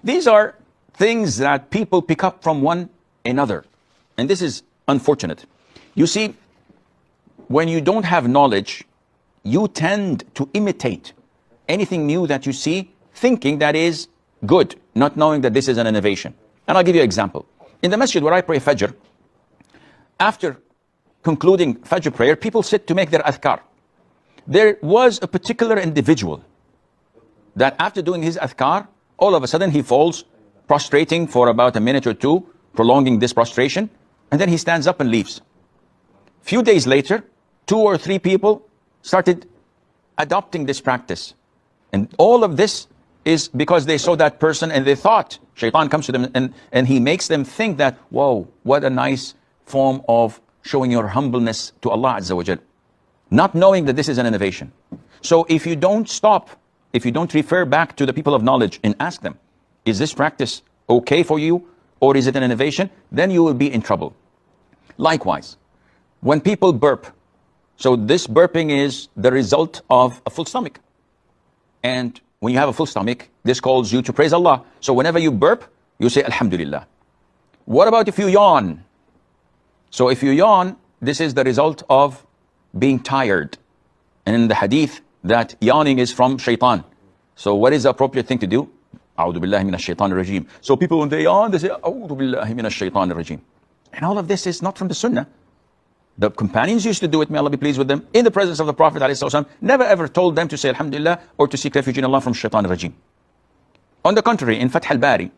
These are things that people pick up from one another. And this is unfortunate. You see, when you don't have knowledge, you tend to imitate anything new that you see, thinking that is good, not knowing that this is an innovation. And I'll give you an example. In the masjid where I pray Fajr, after concluding Fajr prayer, people sit to make their adhkar. There was a particular individual that after doing his adhkar, all of a sudden he falls, prostrating for about a minute or two, prolonging this prostration, and then he stands up and leaves. Few days later, 2 or 3 people started adopting this practice. And all of this is because they saw that person and they thought, Shaitan comes to them and he makes them think that, whoa, what a nice form of showing your humbleness to Allah Azza wa Jal. Not knowing that this is an innovation. So if you don't stop, if you don't refer back to the people of knowledge and ask them, is this practice okay for you or is it an innovation? Then you will be in trouble. Likewise, when people burp, so this burping is the result of a full stomach. And when you have a full stomach, this calls you to praise Allah. So whenever you burp, you say Alhamdulillah. What about if you yawn? So if you yawn, this is the result of being tired. And in the hadith, that yawning is from Shaitan. So what is the appropriate thing to do? A'udhu billahi minash shaitanir rajim. So people, when they yawn, they say A'udhu billahi minash shaitanir rajim. And all of this is not from the Sunnah. The companions used to do it, may Allah be pleased with them, in the presence of the Prophet ﷺ, never ever told them to say Alhamdulillah or to seek refuge in Allah from Shaitan al-Rajim. On the contrary, in Fath al-Bari,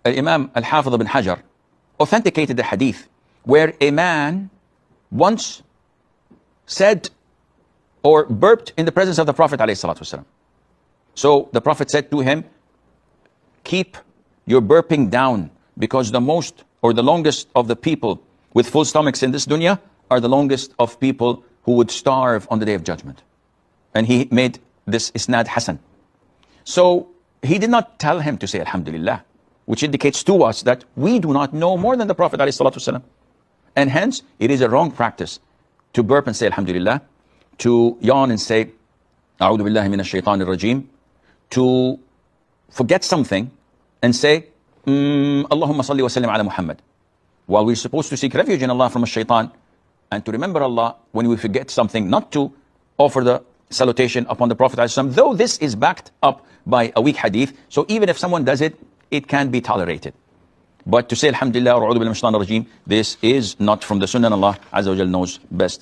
Imam al-Hafidh ibn Hajar authenticated the hadith where a man once said or burped in the presence of the Prophet ﷺ. So the Prophet said to him, keep your burping down, because the most or the longest of the people with full stomachs in this dunya are the longest of people who would starve on the Day of Judgment. And he made this isnad hasan. So he did not tell him to say Alhamdulillah, which indicates to us that we do not know more than the Prophet ﷺ. And hence, it is a wrong practice to burp and say Alhamdulillah, to yawn and say A'udhu billahi minash shaitanir rajim, to forget something and say Allahumma salli wa sallim ala Muhammad. While we're supposed to seek refuge in Allah from a shaitan and to remember Allah when we forget something, not to offer the salutation upon the Prophet ﷺ, though this is backed up by a weak hadith, so even if someone does it, it can be tolerated. But to say Alhamdulillah or A'udhu billahi minash shaitanir rajim, this is not from the Sunnah, and Allah Azza wa Jal knows best.